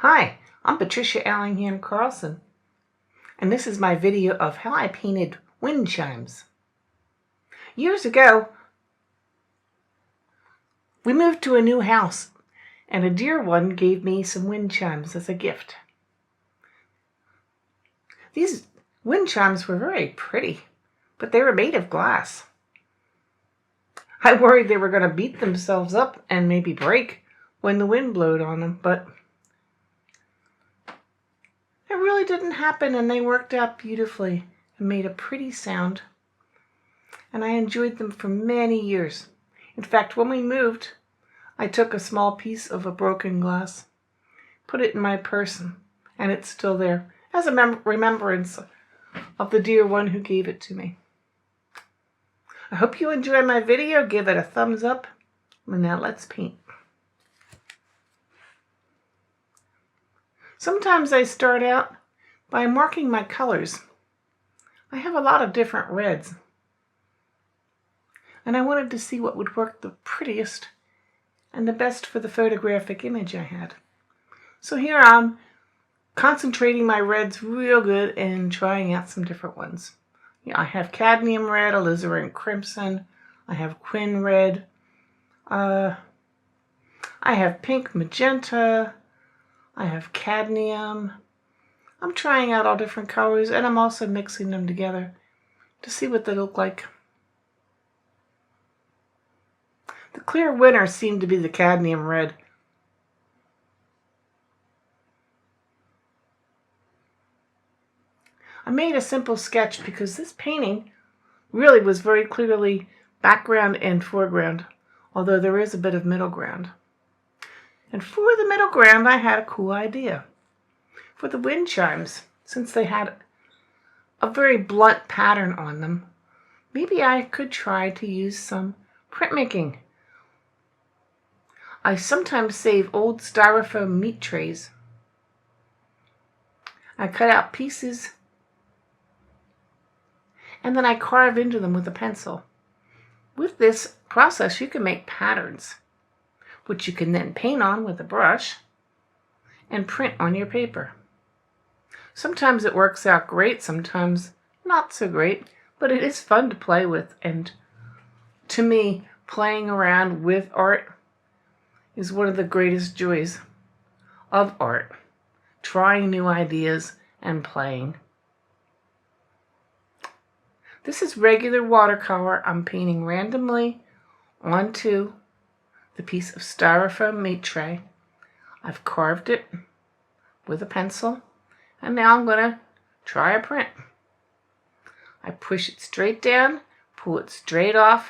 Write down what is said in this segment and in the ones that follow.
Hi, I'm Patricia Allingham Carlson, and this is my video of how I painted wind chimes. Years ago, we moved to a new house, and a dear one gave me some wind chimes as a gift. These wind chimes were very pretty, but they were made of glass. I worried they were going to beat themselves up and maybe break when the wind blowed on them, but it really didn't happen, and they worked out beautifully and made a pretty sound. And I enjoyed them for many years. In fact, when we moved, I took a small piece of a broken glass, put it in my purse, and it's still there as a remembrance of the dear one who gave it to me. I hope you enjoyed my video. Give it a thumbs up. And now let's paint. Sometimes I start out by marking my colors. I have a lot of different reds, and I wanted to see what would work the prettiest and the best for the photographic image I had. So here I'm concentrating my reds real good and trying out some different ones. Yeah, I have cadmium red, alizarin crimson, I have quin red, I have pink magenta, I have cadmium. I'm trying out all different colors, and I'm also mixing them together to see what they look like. The clear winner seemed to be the cadmium red. I made a simple sketch because this painting really was very clearly background and foreground, although there is a bit of middle ground. And for the middle ground, I had a cool idea. For the wind chimes, since they had a very blunt pattern on them, maybe I could try to use some printmaking. I sometimes save old styrofoam meat trays. I cut out pieces, and then I carve into them with a pencil. With this process, you can make patterns, which you can then paint on with a brush and print on your paper. Sometimes it works out great, sometimes not so great, but it is fun to play with, and to me, playing around with art is one of the greatest joys of art. Trying new ideas and playing. This is regular watercolor I'm painting randomly onto the piece of styrofoam meat tray. I've carved it with a pencil, and now I'm going to try a print. I push it straight down, pull it straight off,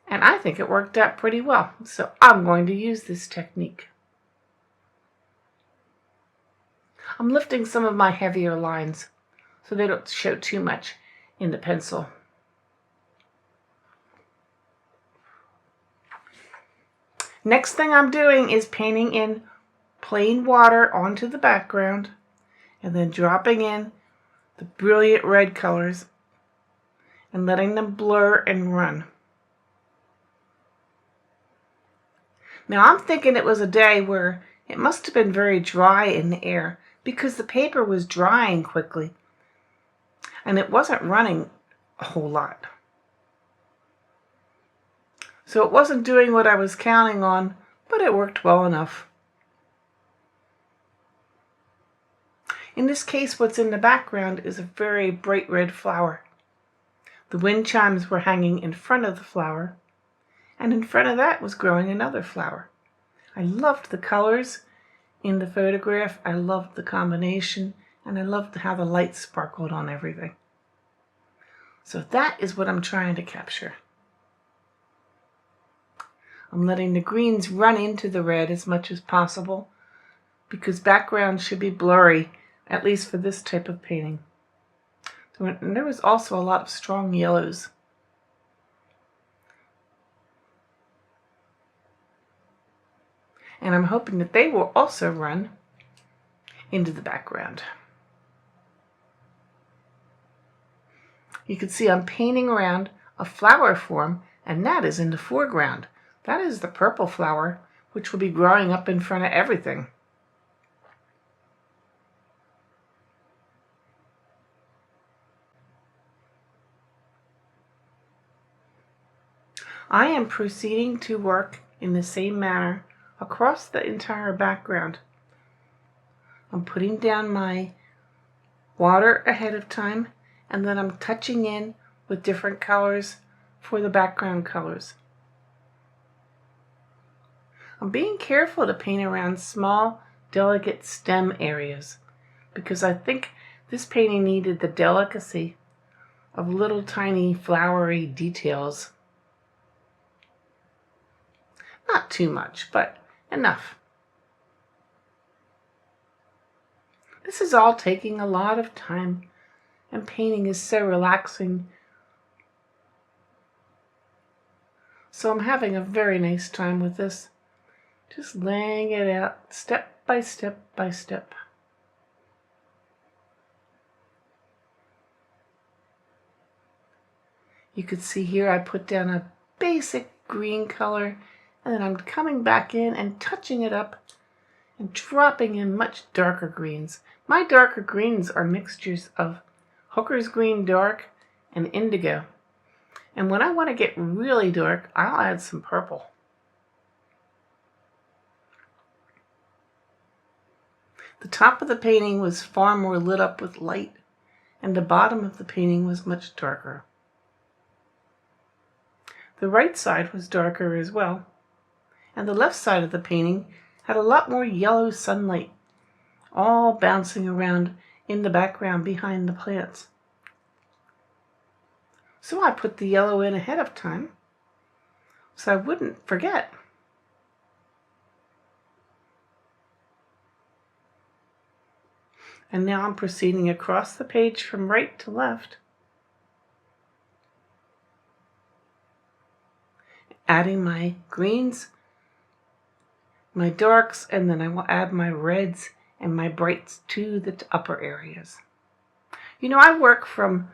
and I think it worked out pretty well. So I'm going to use this technique. I'm lifting some of my heavier lines so they don't show too much in the pencil. Next thing I'm doing is painting in plain water onto the background and then dropping in the brilliant red colors and letting them blur and run. Now I'm thinking it was a day where it must have been very dry in the air because the paper was drying quickly and it wasn't running a whole lot. So it wasn't doing what I was counting on, but it worked well enough. In this case, what's in the background is a very bright red flower. The wind chimes were hanging in front of the flower, and in front of that was growing another flower. I loved the colors in the photograph. I loved the combination, and I loved how the light sparkled on everything. So that is what I'm trying to capture. I'm letting the greens run into the red as much as possible because background should be blurry, at least for this type of painting. And there was also a lot of strong yellows. And I'm hoping that they will also run into the background. You can see I'm painting around a flower form, and that is in the foreground. That is the purple flower, which will be growing up in front of everything. I am proceeding to work in the same manner across the entire background. I'm putting down my water ahead of time, and then I'm touching in with different colors for the background colors. I'm being careful to paint around small, delicate stem areas because I think this painting needed the delicacy of little tiny flowery details. Not too much, but enough. This is all taking a lot of time, and painting is so relaxing. So I'm having a very nice time with this. Just laying it out step by step by step. You could see here I put down a basic green color, and then I'm coming back in and touching it up and dropping in much darker greens. My darker greens are mixtures of Hooker's Green Dark and Indigo. And when I want to get really dark, I'll add some purple. The top of the painting was far more lit up with light, and the bottom of the painting was much darker. The right side was darker as well, and the left side of the painting had a lot more yellow sunlight, all bouncing around in the background behind the plants. So I put the yellow in ahead of time so I wouldn't forget. And now I'm proceeding across the page from right to left, adding my greens, my darks, and then I will add my reds and my brights to the upper areas. You know, I work from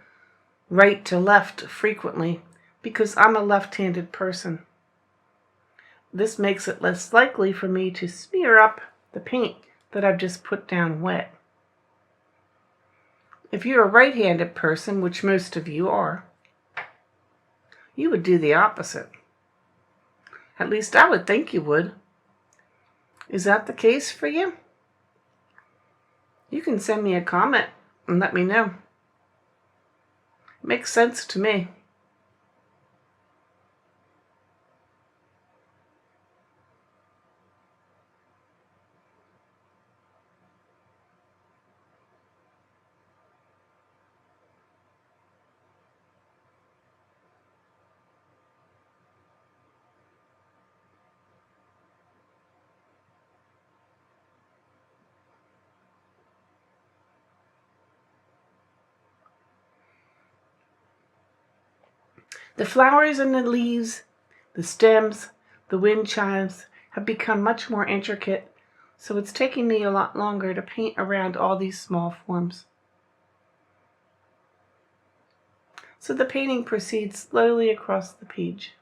right to left frequently because I'm a left-handed person. This makes it less likely for me to smear up the paint that I've just put down wet. If you're a right-handed person, which most of you are, you would do the opposite. At least I would think you would. Is that the case for you? You can send me a comment and let me know. It makes sense to me. The flowers and the leaves, the stems, the wind chimes have become much more intricate, so it's taking me a lot longer to paint around all these small forms. So the painting proceeds slowly across the page.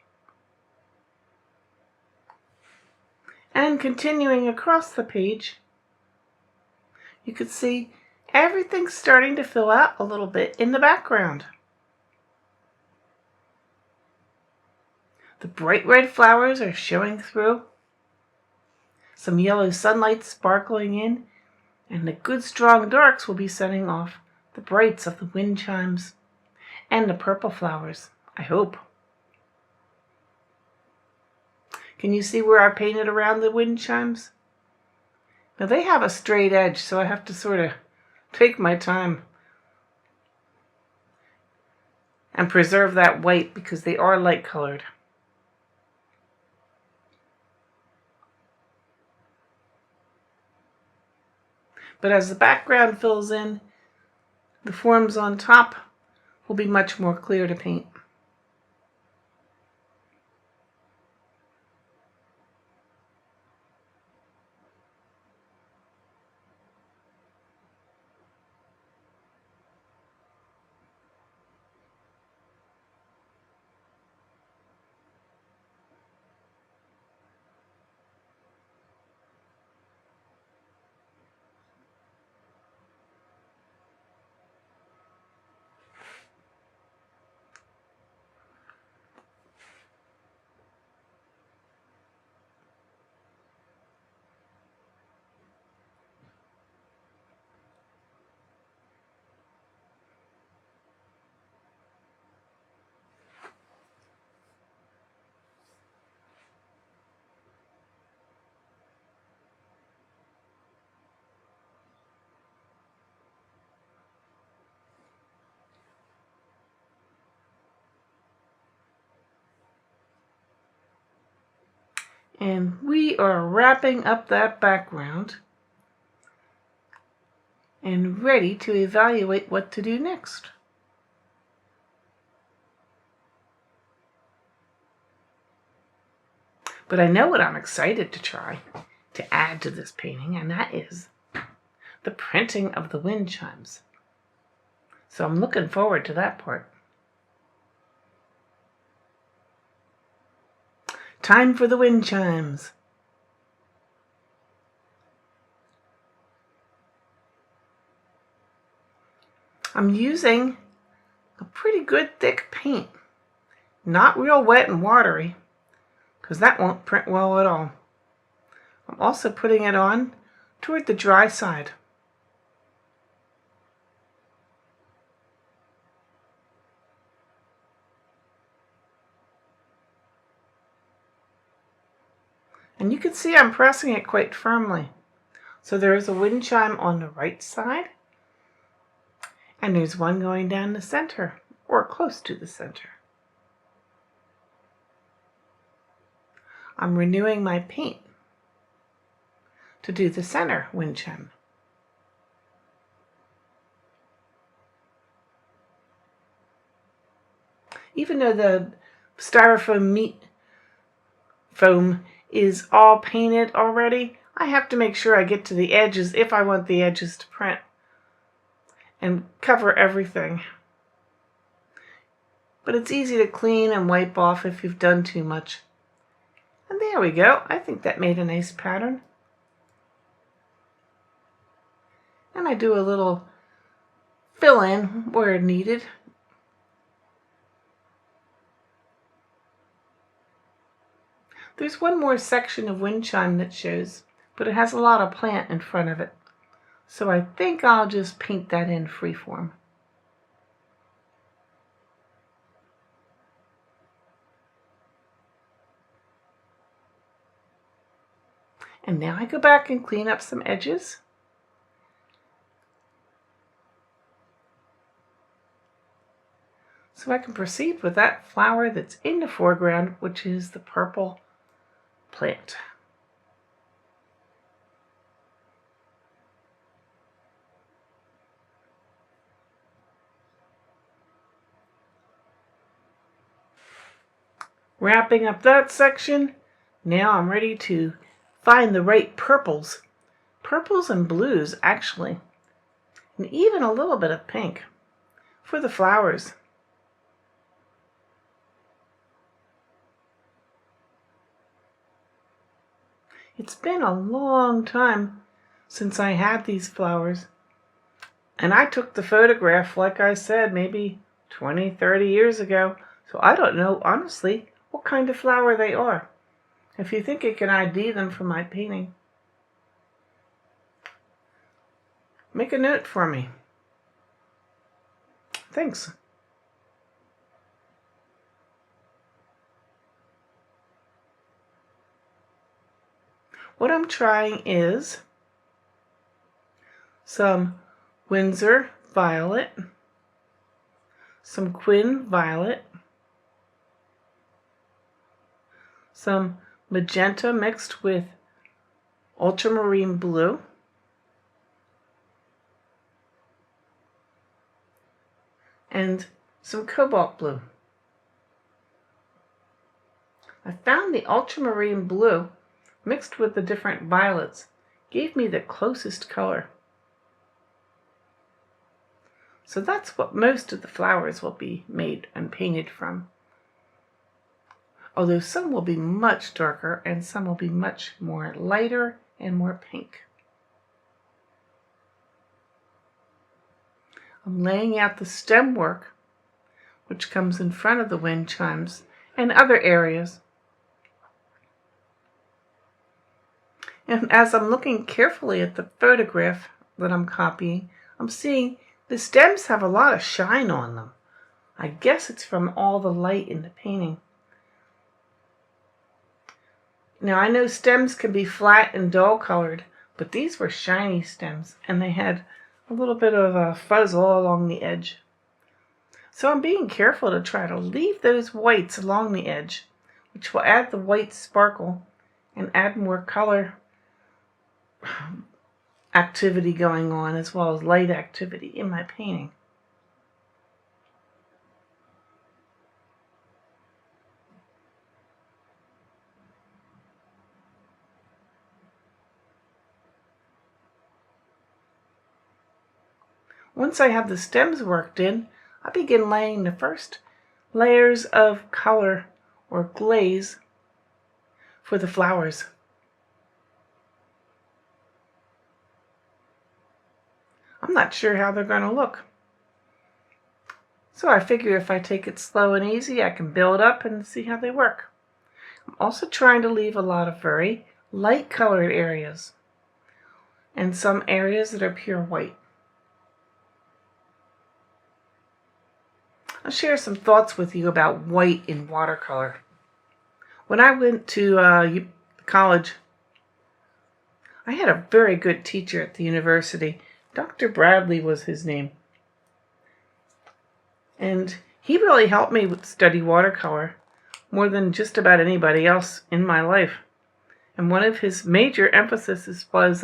And continuing across the page, you could see everything's starting to fill out a little bit in the background. The bright red flowers are showing through, some yellow sunlight sparkling in, and the good strong darks will be setting off the brights of the wind chimes and the purple flowers, I hope. Can you see where I painted around the wind chimes? Now they have a straight edge, so I have to sort of take my time and preserve that white because they are light colored. But as the background fills in, the forms on top will be much more clear to paint. And we are wrapping up that background and ready to evaluate what to do next. But I know what I'm excited to try to add to this painting, and that is the printing of the wind chimes. So I'm looking forward to that part. Time for the wind chimes. I'm using a pretty good thick paint. Not real wet and watery, because that won't print well at all. I'm also putting it on toward the dry side. And you can see I'm pressing it quite firmly. So there is a wind chime on the right side, and there's one going down the center, or close to the center. I'm renewing my paint to do the center wind chime. Even though the styrofoam meat foam is all painted already, I have to make sure I get to the edges if I want the edges to print and cover everything. But it's easy to clean and wipe off if you've done too much. And there we go. I think that made a nice pattern. And I do a little fill in where needed. There's one more section of wind chime that shows, but it has a lot of plant in front of it. So I think I'll just paint that in freeform. And now I go back and clean up some edges. So I can proceed with that flower that's in the foreground, which is the purple plant. Wrapping up that section, now I'm ready to find the right purples. Purples and blues, actually. And even a little bit of pink for the flowers. It's been a long time since I had these flowers. And I took the photograph, like I said, maybe 20, 30 years ago. So I don't know, honestly, what kind of flower they are. If you think you can ID them from my painting, make a note for me. Thanks. What I'm trying is some Windsor violet, some Quinn violet, some magenta mixed with ultramarine blue, and some cobalt blue. I found the ultramarine blue mixed with the different violets gave me the closest color. So that's what most of the flowers will be made and painted from. Although some will be much darker and some will be much more lighter and more pink. I'm laying out the stem work, which comes in front of the wind chimes and other areas. And as I'm looking carefully at the photograph that I'm copying, I'm seeing the stems have a lot of shine on them. I guess it's from all the light in the painting. Now I know stems can be flat and dull colored, but these were shiny stems and they had a little bit of a fuzz all along the edge. So I'm being careful to try to leave those whites along the edge, which will add the white sparkle and add more color activity going on as well as light activity in my painting. Once I have the stems worked in, I begin laying the first layers of color or glaze for the flowers. I'm not sure how they're going to look. So I figure if I take it slow and easy, I can build up and see how they work. I'm also trying to leave a lot of very light colored areas and some areas that are pure white. I'll share some thoughts with you about white in watercolor. When I went to college, I had a very good teacher at the university. Dr. Bradley was his name. And he really helped me study watercolor more than just about anybody else in my life. And one of his major emphases was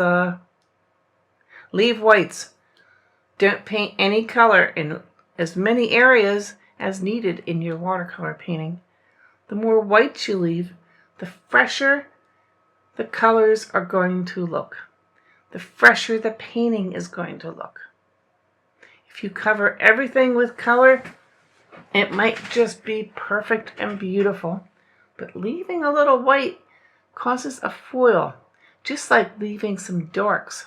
leave whites. Don't paint any color in as many areas as needed in your watercolor painting. The more whites you leave, the fresher the colors are going to look. The fresher the painting is going to look. If you cover everything with color, it might just be perfect and beautiful. But leaving a little white causes a foil, just like leaving some darks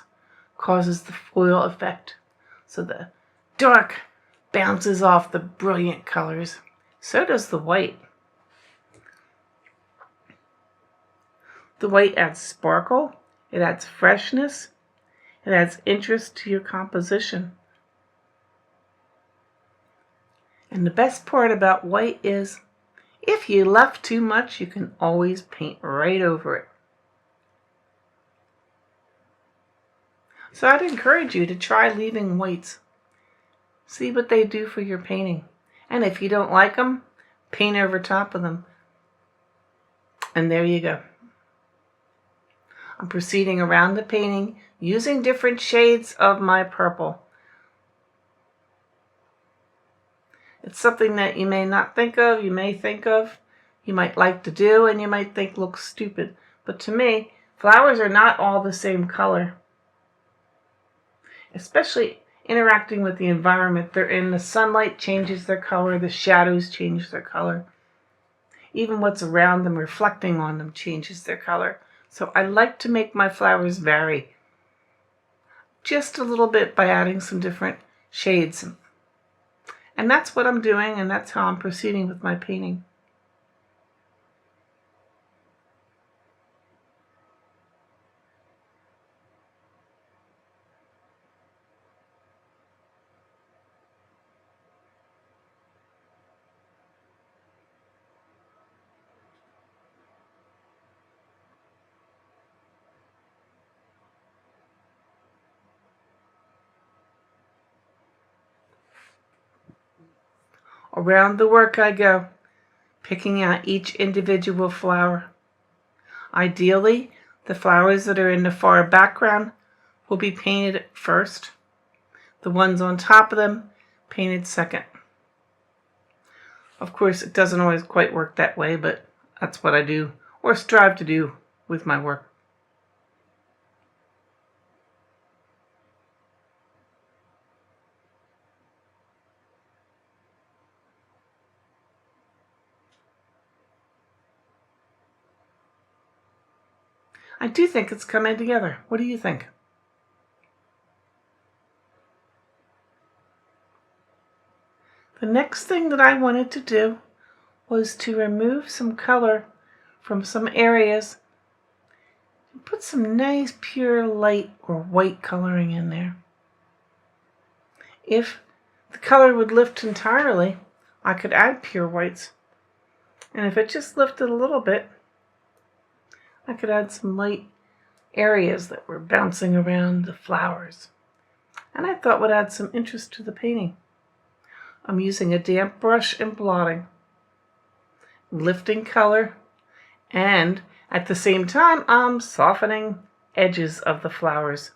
causes the foil effect. So the dark bounces off the brilliant colors. So does the white. The white adds sparkle, it adds freshness, it adds interest to your composition. And the best part about white is, if you left too much, you can always paint right over it. So I'd encourage you to try leaving whites. See what they do for your painting. And if you don't like them, paint over top of them. And there you go. I'm proceeding around the painting using different shades of my purple. It's something that you may not think of, you may think of, you might like to do, and you might think looks stupid. But to me, flowers are not all the same color. Especially interacting with the environment they're in. The sunlight changes their color, the shadows change their color. Even what's around them reflecting on them changes their color. So I like to make my flowers vary just a little bit by adding some different shades. And that's what I'm doing, and that's how I'm proceeding with my painting. Around the work I go, picking out each individual flower. Ideally, the flowers that are in the far background will be painted first. The ones on top of them, painted second. Of course, it doesn't always quite work that way, but that's what I do, or strive to do with my work. I do think it's coming together. What do you think? The next thing that I wanted to do was to remove some color from some areas and put some nice pure light or white coloring in there. If the color would lift entirely, I could add pure whites. And if it just lifted a little bit, I could add some light areas that were bouncing around the flowers. And I thought would add some interest to the painting. I'm using a damp brush and blotting, lifting color, and At the same time, I'm softening edges of the flowers,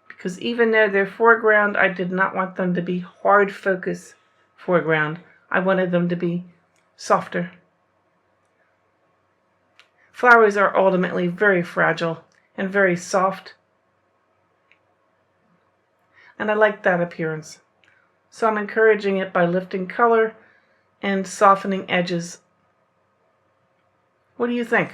because even though they're foreground, I did not want them to be hard focus foreground. I wanted them to be softer. Flowers are ultimately very fragile and very soft, and I like that appearance. So I'm encouraging it by lifting color and softening edges. What do you think?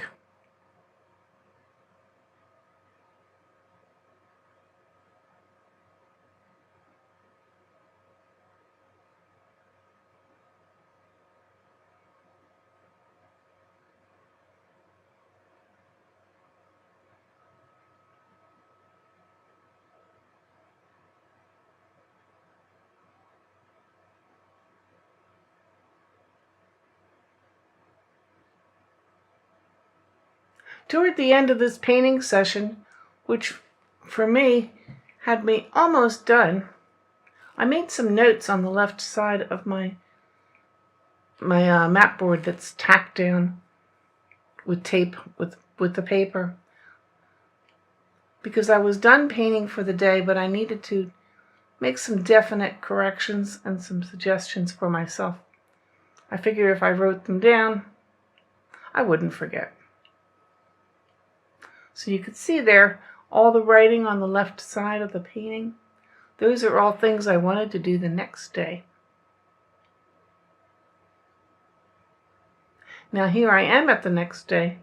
Toward the end of this painting session, which for me had me almost done, I made some notes on the left side of my mat board that's tacked down with tape, with the paper, because I was done painting for the day, but I needed to make some definite corrections and some suggestions for myself. I figured if I wrote them down, I wouldn't forget. So you could see there all the writing on the left side of the painting. Those are all things I wanted to do the next day. Now here I am at the next day,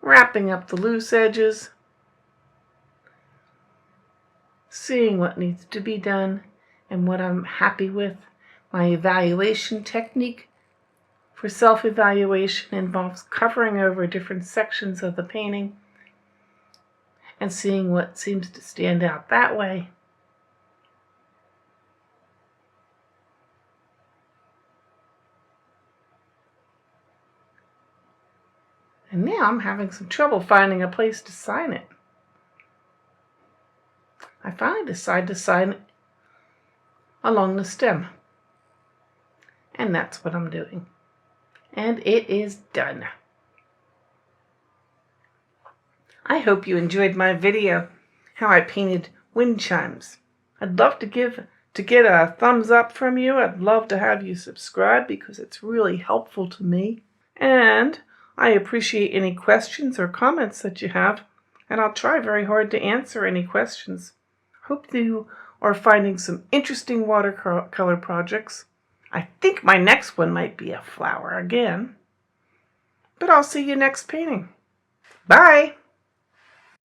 wrapping up the loose edges, seeing what needs to be done and what I'm happy with. My evaluation technique for self-evaluation involves covering over different sections of the painting and seeing what seems to stand out that way. And now I'm having some trouble finding a place to sign it. I finally decided to sign it along the stem. And that's what I'm doing. And it is done. I hope you enjoyed my video, how I painted wind chimes. I'd love to get a thumbs up from you. I'd love to have you subscribe because it's really helpful to me. And I appreciate any questions or comments that you have, and I'll try very hard to answer any questions. Hope you are finding some interesting watercolor projects. I think my next one might be a flower again. But I'll see you next painting. Bye!